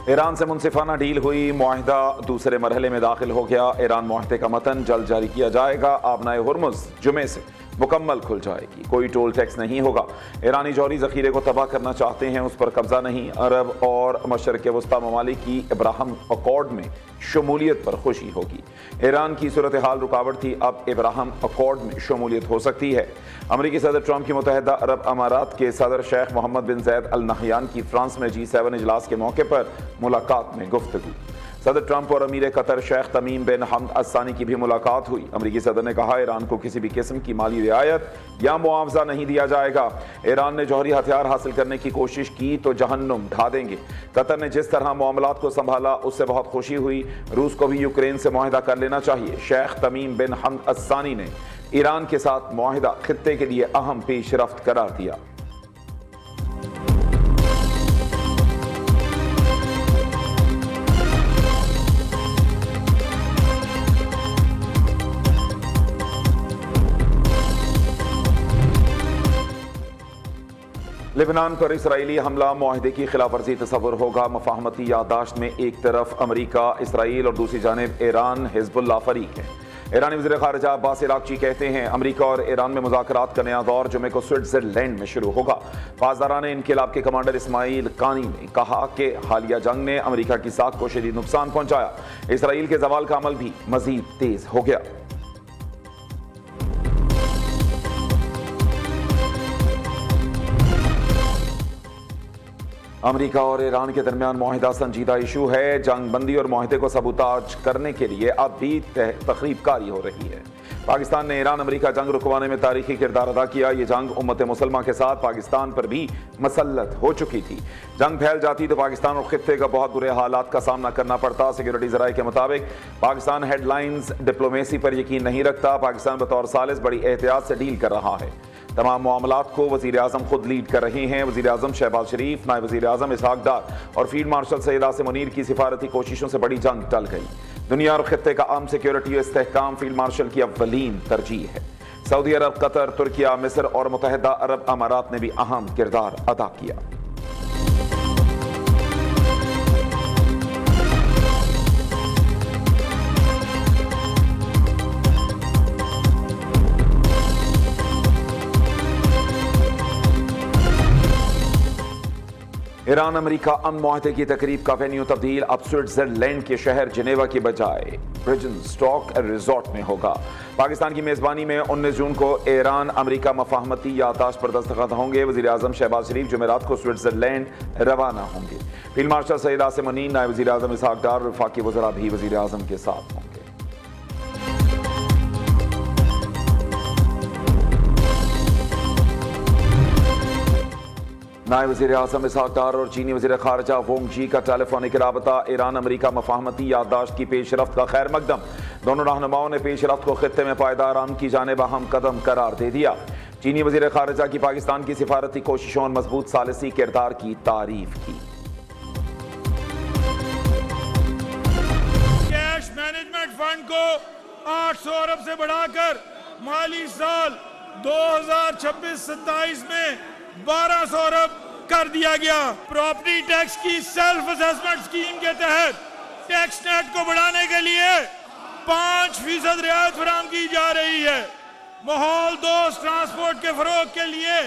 Iran से मुनसिफाना deal हुई, मुआहिदा दूसरे मरहले में दाखिल हो गया। ईरान मुआहिदे का मतन जल्द जारी किया जाएगा। आबनाए हुर्मुज़ जुमे से मुकम्मल खुल जाएगी, कोई टोल टैक्स नहीं होगा। ईरानी जौहरी ज़ख़ीरे को तबाह करना चाहते हैं, उस पर कब्जा नहीं। अरब और मशरक़ वस्ता ममालिक की इब्राहिम अकॉर्ड में शमूलियत पर खुशी होगी। ईरान की सूरत हाल रुकावट थी, अब इब्राहिम अकॉर्ड में शमूलियत हो सकती है। अमरीकी सदर ट्रंप की मुत्तहिदा अरब अमारात के सदर शेख मोहम्मद बिन ज़ैद अल नहयान की फ्रांस में G7 इजलास के मौके पर मुलाकात में गुफ्तगू। सदर ट्रंप और अमीर कतर शेख तमीम बिन हमद अल-सानी की भी मुलाकात हुई। अमरीकी सदर ने कहा, ईरान को किसी भी किस्म की माली रियायत या मुआवजा नहीं दिया जाएगा। ईरान ने जौहरी हथियार हासिल करने की कोशिश की तो जहन्नुम ढा देंगे। कतर ने जिस तरह मामलात को संभाला उससे बहुत खुशी हुई। रूस को भी यूक्रेन से मुआहिदा कर लेना चाहिए। शेख तमीम बिन हमद अल-सानी ने ईरान के साथ मुआहिदा खित्ते के लिए अहम पेशरफ्त करार दिया। लेबनान पर इसराइली हमला मुआहिदे की खिलाफ वर्जी तस्वुर होगा। मफाहमती याददाश्त में एक तरफ अमरीका, इसराइल और दूसरी जानिब ईरान, हिजबुल्लाह फरीक है। ईरानी वज़ीर ख़ारिजा अब्बास इराक़ची कहते हैं, अमरीका और ईरान में मुज़ाकरात का नया दौर जुमे को स्विट्ज़रलैंड में शुरू होगा। पासदारान इनक़िलाब के कमांडर इस्माइल कानी ने कहा कि हालिया जंग ने अमरीका की साख को शदीद नुकसान पहुँचाया। इसराइल के ज़वाल का अमल भी मज़ीद तेज़ हो गया। अमरीका और ईरान के दरमियान मुआहिदा संजीदा इशू है। जंग बंदी और मुआहिदे को सबूताज करने के लिए अब भी तखरीबकारी हो रही है। पाकिस्तान ने ईरान अमरीका जंग रुकवाने में तारीखी किरदार अदा किया। ये जंग उम्मत मुसलमा के साथ पाकिस्तान पर भी मसल्लत हो चुकी थी। जंग फैल जाती तो पाकिस्तान और खित्ते का बहुत बुरे हालात का सामना करना पड़ता। सिक्योरिटी ज़राए के मुताबिक पाकिस्तान हेडलाइंस डिप्लोमेसी पर यकीन नहीं रखता। पाकिस्तान बतौर सालिस बड़ी एहतियात से डील कर रहा है। तमाम मामलात को वज़ीर आज़म खुद लीड कर रहे हैं। वज़ीर आज़म शहबाज शरीफ, नायब वज़ीर आज़म इसहाक डार और फील्ड मार्शल सैयद आसिम मुनीर की सिफारती कोशिशों से बड़ी जंग टल गई। दुनिया और खित्ते का आम सिक्योरिटी इस्तेहकाम फील्ड मार्शल की अव्वलीन तरजीह है। सऊदी अरब, कतर, तुर्किया, मिस्र और मुत्तहिदा अरब अमारात ने भी अहम किरदार अदा किया। ईरान अमरीका अमन मुआहदे की तकरीब का वेन्यू तब्दील अब स्विट्जरलैंड के शहर जिनेवा की बजाय ब्रिजनस्टॉक रिजॉर्ट में होगा। पाकिस्तान की मेजबानी में 19 जून को ईरान अमरीका मफाहमती याददाश्त पर दस्तखत होंगे। वज़ीर आज़म शहबाज शरीफ जुमेरात को स्विट्जरलैंड रवाना होंगे। फील्ड मार्शल सैयद आसिम मुनीर, नायब वज़ीर आज़म इसहाक डार और वफाकी वज़रा भी वज़ीर आज़म के साथ होंगे। नायब वज़ीर आज़म इसहाक डार और चीनी वज़ीर ख़ारिजा वोंग जी का टेलीफोनिक राबता ईरान अमरीका मफाहमती याददाश्त की पेशरफ्त का खैर मकदम। दोनों रहनुमाओं ने पेशरफ्त को खित्ते में पायदार अमन की जानिब अहम कदम करार दे दिया। चीनी वज़ीर ख़ारिजा की पाकिस्तान की सिफारती कोशिशों और मजबूत सालिसी किरदार की तारीफ की। कैश मैनेजमेंट फंड को 800 अरब से बढ़ाकर माली साल 2026-27 में 1200 अरब कर दिया गया। प्रॉपर्टी टैक्स की सेल्फ असेसमेंट स्कीम के तहत टैक्स नेट को बढ़ाने के लिए 5% रियायत फराहम की जा रही है। माहौल दोस्त ट्रांसपोर्ट के फरोग के लिए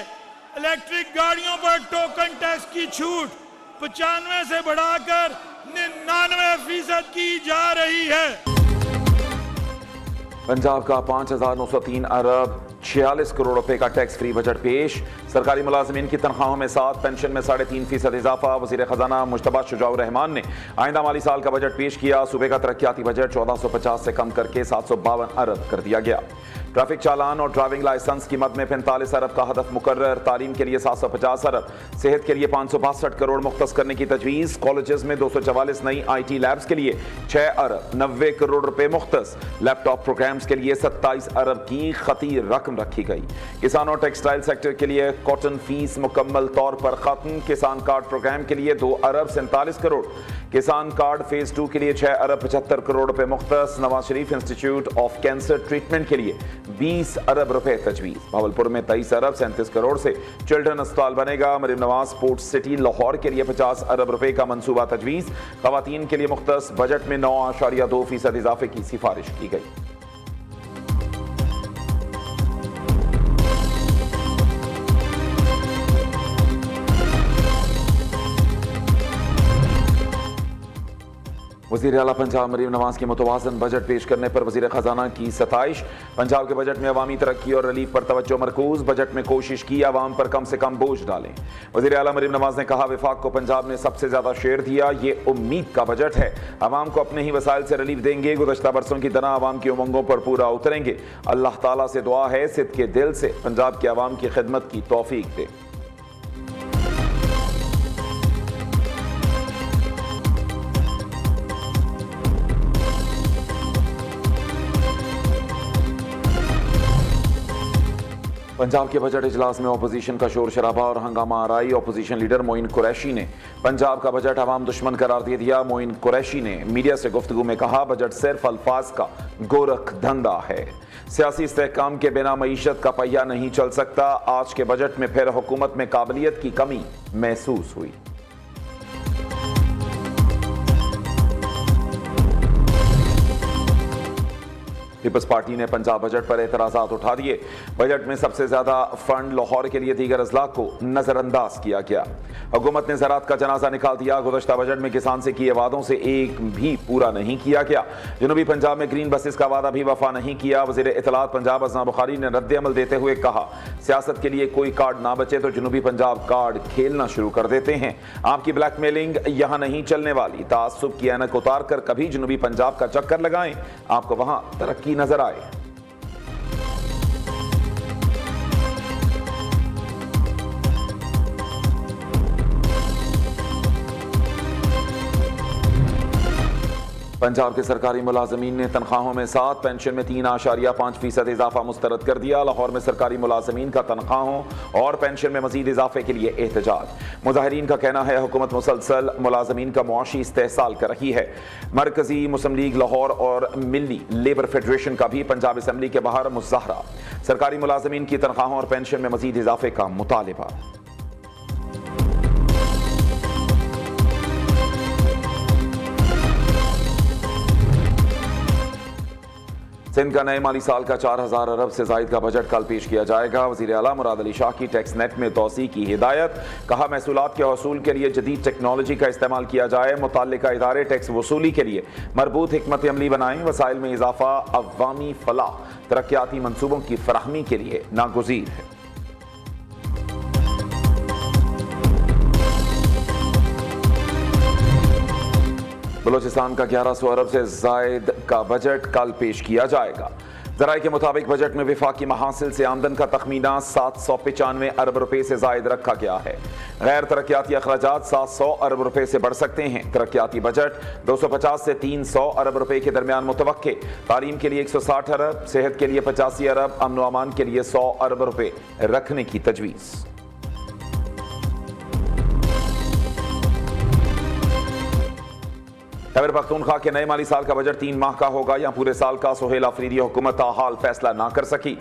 इलेक्ट्रिक गाड़ियों पर टोकन टैक्स की छूट 95 से बढ़ाकर 99% की जा रही है। पंजाब का 5,903 अरब 46 करोड़ रुपए का टैक्स फ्री बजट पेश। सरकारी मुलाजमीन की तनख्वाहों में 7, पेंशन में 3.5% इजाफा। वज़ीर ख़जाना मुश्तबा शुजाउर रहमान ने आइंदा माली साल का बजट पेश किया। सूबे का तरक्याती बजट 1450 से कम करके 752 अरब कर दिया गया। ट्रैफिक चालान और ड्राइविंग लाइसेंस की मद में 45 अरब का हदफ मुकर्रर। तालीम के लिए 750 अरब, सेहत के लिए 562 करोड़ मुख्तस करने की तजवीज़। कॉलेजेस में 244 नई IT लैब्स के लिए 6 अरब 90 करोड़ रुपए मुख्तस। लैपटॉप प्रोग्राम्स के लिए 27 अरब की खतीर रकम रखी गई। किसान और टेक्सटाइल सेक्टर के लिए कॉटन फीस मुकम्मल तौर पर खत्म। किसान कार्ड प्रोग्राम के लिए 2 अरब 47 करोड़। किसान कार्ड फेज 2 के लिए 6 अरब 75 करोड़ रुपए मुख्तस। Nawaz Sharif institute of cancer treatment के लिए 20 अरब रुपए तजवीज़। भावलपुर में 23 अरब 37 करोड़ से चिल्ड्रन अस्पताल बनेगा। मरीम नवाज स्पोर्ट्स सिटी लाहौर के लिए 50 अरब रुपए का मंसूबा तजवीज़। खवातीन के लिए मुख्तस बजट में 9.2% इजाफे की सिफारिश की गई। वज़ीर आला पंजाब मरीम नवाज के मुतवाज़न बजट पेश करने पर वज़ीर ख़जाना की सताइश। पंजाब के बजट में अवामी तरक्की और रिलीफ पर तवज्जो मरकूज। बजट में कोशिश की अवाम पर कम से कम बोझ डालें। वज़ीर आला मरीम नवाज ने कहा, वफाक को पंजाब ने सबसे ज़्यादा शेयर दिया, ये उम्मीद का बजट है। अवाम को अपने ही वसाइल से रिलीफ देंगे। गुज़श्ता बरसों की तरह अवाम की उमंगों पर पूरा उतरेंगे। अल्लाह ताला से दुआ है सिद्क़ के दिल से पंजाब के अवाम की खिदमत की तौफीक दे। पंजाब के बजट इजलास में अपोजिशन का शोर शराबा और हंगामा आराई। अपोजिशन लीडर मोइन कुरैशी ने पंजाब का बजट अवाम दुश्मन करार दे दिया। मोइन कुरैशी ने मीडिया से गुफ्तगू में कहा, बजट सिर्फ अल्फाज का गोरख धंधा है। सियासी इस्तेहकाम के बिना मईशत का पहिया नहीं चल सकता। आज के बजट में फिर हुकूमत में काबिलियत की कमी महसूस हुई। पीपल्स पार्टी ने पंजाब बजट पर एतराज़ात उठा दिए। बजट में सबसे ज्यादा फंड लाहौर के लिए दीगर अजला को नजरअंदाज किया गया। हुकूमत ने ज़राअत का जनाजा निकाल दिया। गुज़श्ता बजट में किसान से किए वादों से एक भी पूरा नहीं किया गया। जनूबी पंजाब में ग्रीन बसेस का वादा भी वफा नहीं किया। वज़ीर इत्तलात पंजाब अज़ना बुखारी ने रद्द-ए-अमल देते हुए कहा, सियासत के लिए कोई कार्ड ना बचे तो जनूबी पंजाब कार्ड खेलना शुरू कर देते हैं। आपकी ब्लैकमेलिंग यहाँ नहीं चलने वाली। तासुब की ऐनक उतार कर कभी जनूबी पंजाब का चक्कर लगाएं, आपको वहां तरक्की नजर आए। पंजाब के सरकारी मुलाजमीन ने तनख्वाहों में 7, पेंशन में 3.5% इजाफा मुस्तरद कर दिया। लाहौर में सरकारी मुलाजमीन का तनख्वाहों और पेंशन में मजीद इजाफे के लिए एहतजाज। मुजाहिरीन का कहना है, हुकूमत मुसलसल मुलाजमीन का मुआशी इस्तेहसाल कर रही है। मरकजी मुस्लिम लीग लाहौर और मिली लेबर फेडरेशन का भी पंजाब असम्बली के बाहर मुजाहरा। सरकारी मुलाजमीन की तनख्वाहों और पेंशन में मजीद इजाफे का मुतालिबा। सिंध का नए माली साल का 4000 अरब से जायद का बजट कल पेश किया जाएगा। वज़ीर आला मुराद अली शाह की टैक्स नेट में तोसी की हिदायत। कहा, महसूलात के हसूल के लिए जदीद टेक्नोलॉजी का इस्तेमाल किया जाए। मुताल्लिका इदारे टैक्स वसूली के लिए मरबूत हिकमत अमली बनाएं। वसाइल में इजाफा अवामी फलाह तरक्याती मनसूबों की फराहमी के लिए नागुज़ीर है। बलोचिस्तान का 1100 अरब से जायद का बजट कल पेश किया जाएगा। जराये के मुताबिक बजट में विफाकी महासिल से आमदन का तखमीना 795 अरब रुपए से जायद रखा गया है। गैर तरक्याती अखराजात 700 अरब रुपए से बढ़ सकते हैं। तरक्याती बजट 250 से 300 अरब रुपए के दरमियान मुतवक्के। तालीम के लिए 160 अरब, सेहत के लिए 85 अरब, अमन व अमान के लिए 100 अरब रुपए रखने की तजवीज़। खैबर पख्तूनख्वा के नए माली साल का बजट 3 माह का होगा या पूरे साल का। सुहेल आफरीदी हुकूमत हाल फैसला ना कर सकी।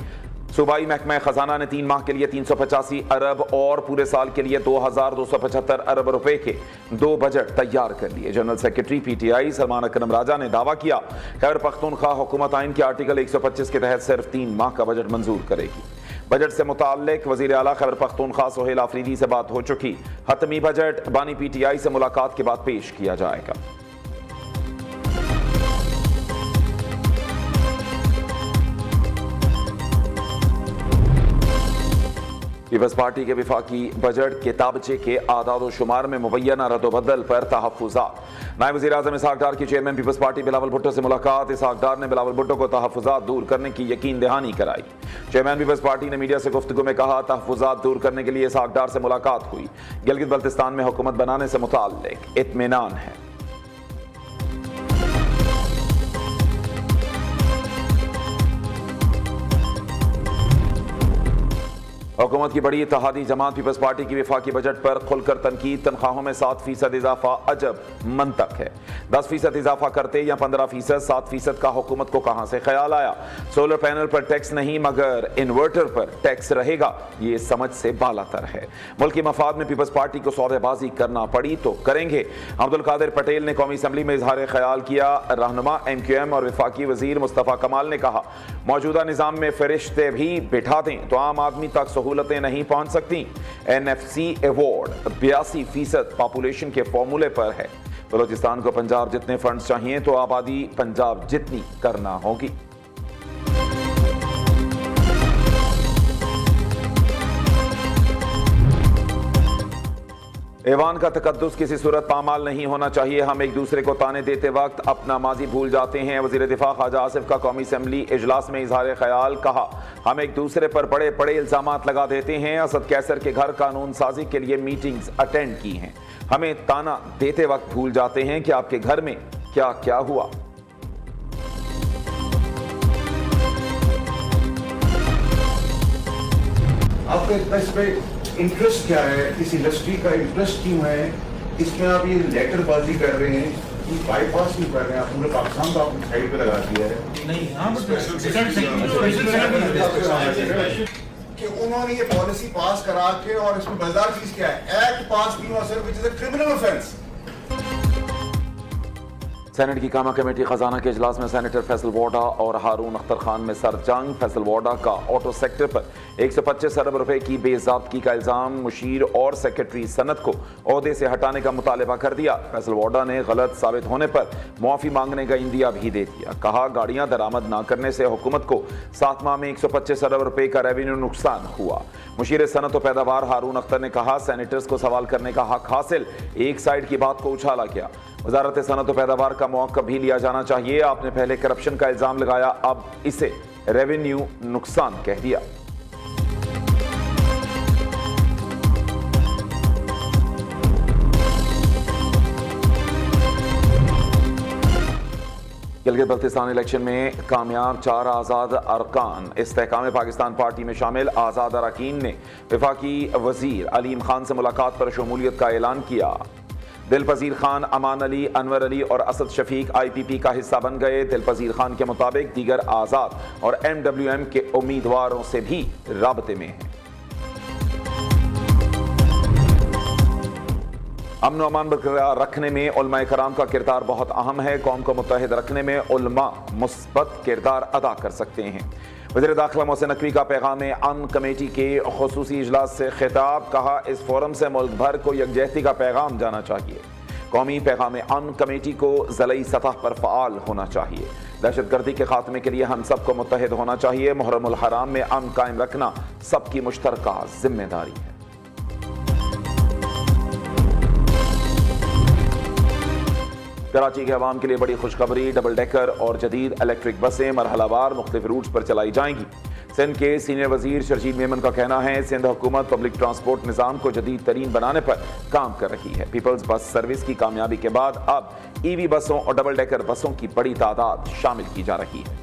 सूबाई महकमा खजाना ने 3 माह के लिए 385 अरब और पूरे साल के लिए 2275 अरब रुपए के 2 बजट तैयार कर लिए। जनरल सेक्रेटरी PTI सलमान अकरम राजा ने दावा किया, खैबर पख्तूनख्वा हुकूमत आइन के आर्टिकल 125 के तहत सिर्फ 3 माह का बजट मंजूर करेगी। बजट से मुताल्लिक वज़ीर आला खैबर पख्तूनख्वा सुहेल आफरीदी से बात हो चुकी। हतमी बजट बानी PTI से मुलाकात के बाद पेश किया जाएगा। पीपल्स पार्टी के विफाकी बजट किताबचे के आदाद शुमार में मुबैना रद्दोबदल पर तहफ़्फ़ुज़ात। नायब वज़ीर आज़म इसहाक़ डार की chairman peoples party Bilawal Bhutto से मुलाकात। इसहाक़ डार ने बिलावल भुट्टो को तहफ़्फ़ुज़ात दूर करने की यकीन दहानी कराई। चेयरमैन पीपल्स पार्टी ने मीडिया से गुफ्तगू में कहा, तहफ़्फ़ुज़ात दूर करने के लिए इसहाक़ डार से मुलाकात हुई। गिलगित बल्तिस्तान में हुकूमत बनाने से मुताल्लिक़ इत्मीनान है। हुकूमत की बड़ी इत्तेहादी जमात पीपल्स पार्टी की वफाकी बजट पर खुलकर तनकीद। तनख्वाहों में 7% इजाफा अजब मंतक है। 10% इजाफा करते या 15%, 7% का हुकूमत को कहां से ख्याल आया। सोलर पैनल पर टैक्स नहीं मगर इन्वर्टर पर टैक्स रहेगा, ये समझ से बालातर है। मुल्क की मफाद में पीपल्स पार्टी को सौदेबाजी करना पड़ी तो करेंगे। अब्दुल कादिर पटेल ने कौमी असम्बली में इजहार ख्याल किया। रहनुमा MQM और वफाकी वजीर मुस्तफ़ा कमाल ने कहा, मौजूदा निज़ाम में फरिश्ते भी बिठा दें तो आम आदमी तक सहूलतें नहीं पहुंच सकती। NFC अवार्ड 82% पॉपुलेशन के फॉर्मूले पर है। बलोचिस्तान को पंजाब जितने फंड्स चाहिए तो आबादी पंजाब जितनी करना होगी। ऐवान का तकद्दुस किसी सूरत पामाल नहीं होना चाहिए। हम एक दूसरे को ताने देते वक्त अपना माजी भूल जाते हैं। वज़ीर दिफा ख्वाजा आसिफ का कौमी असम्बली इजलास में इजहार ख्याल। कहा, हम एक दूसरे पर बड़े बड़े इल्जामात लगा देते हैं। असद कैसर के घर कानून साजी के लिए मीटिंग्स अटेंड की हैं। हमें ताना देते वक्त भूल जाते हैं कि आपके घर में क्या क्या हुआ। आपका इंटरेस्ट क्या है, इस इंडस्ट्री का इंटरेस्ट क्यों है, इसमें आप ये लेटरबाजी कर रहे हैं, ये बाईपास क्यों कर रहे हैं? आप पूरे पाकिस्तान को आपने साइड पे लगा दिया है कि उन्होंने ये पॉलिसी पास करा के, और इसमें मजेदार चीज क्या है, एक्ट पास की हुआ sir, which is a criminal offence. Senate की कामा कमेटी खजाना के इजलास में सेनेटर फैसल वाडा और हारून अख्तर खान में सर जंग। फैसल वाडा का ऑटो सेक्टर पर 125 अरब रुपए की बेज़ाब्तगी का इल्जाम। मुशीर और सेक्रेटरी सनत को ओहदे से हटाने का मुतालबा कर दिया। फैसल वाडा ने गलत साबित होने पर मुआफ़ी मांगने का इंदिया भी दे दिया। कहा, गाड़ियां दरामद न करने से हुकूमत को 7 माह में 125 अरब रुपए का रेवेन्यू नुकसान हुआ। मुशीर सनत व पैदावार हारून अख्तर ने कहा, सेनेटर्स को सवाल करने का हक हासिल। एक साइड की बात को उछाला गया। वजारत सनत व पैदावार का मौका भी लिया जाना चाहिए। आपने पहले करप्शन का इल्जाम लगाया, अब इसे रेवेन्यू नुकसान कह दिया। गिलगित बल्तिस्तान इलेक्शन में कामयाब 4 आज़ाद अरकान। इस्तेहकाम पाकिस्तान पार्टी में शामिल आज़ाद अरकान ने वफाकी वजीर अलीम खान से मुलाकात पर शमूलियत का ऐलान किया। दिलपजीर खान, अमान अली, अनवर अली और असद शफीक IPP का हिस्सा बन गए। दिलपजीर खान के मुताबिक दीगर आज़ाद और MWM के उम्मीदवारों से भी राबते में हैं। अमन व अमान बरकरार रखने में उलमाए कराम का किरदार बहुत अहम है। कौम को मुत्तहिद रखने में उलमा मुस्बत किरदार अदा कर सकते हैं। वज़ीर दाखिला मोहसिन नकवी का पैगाम अमन कमेटी के खुसूसी इजलास से खिताब। कहा, इस फोरम से मुल्क भर को यकजहती का पैगाम जाना चाहिए। कौमी पैगाम अमन कमेटी को ज़लई सतह पर फ़आल होना चाहिए। दहशतगर्दी के खात्मे के लिए हम सबको मुत्तहिद होना चाहिए। मुहर्रमुल हराम में अमन कायम रखना सबकी मुश्तरका जिम्मेदारी है। कराची के अवाम के लिए बड़ी खुशखबरी। डबल डेकर और जदीद इलेक्ट्रिक बसें मरहलावार मुख्तलिफ रूट्स पर चलाई जाएंगी। सिंध के सीनियर वजीर शर्जील मेमन का कहना है, सिंध हुकूमत पब्लिक ट्रांसपोर्ट निज़ाम को जदीद तरीन बनाने पर काम कर रही है। पीपल्स बस सर्विस की कामयाबी के बाद अब EV बसों और डबल डेकर बसों की बड़ी तादाद शामिल की जा रही है।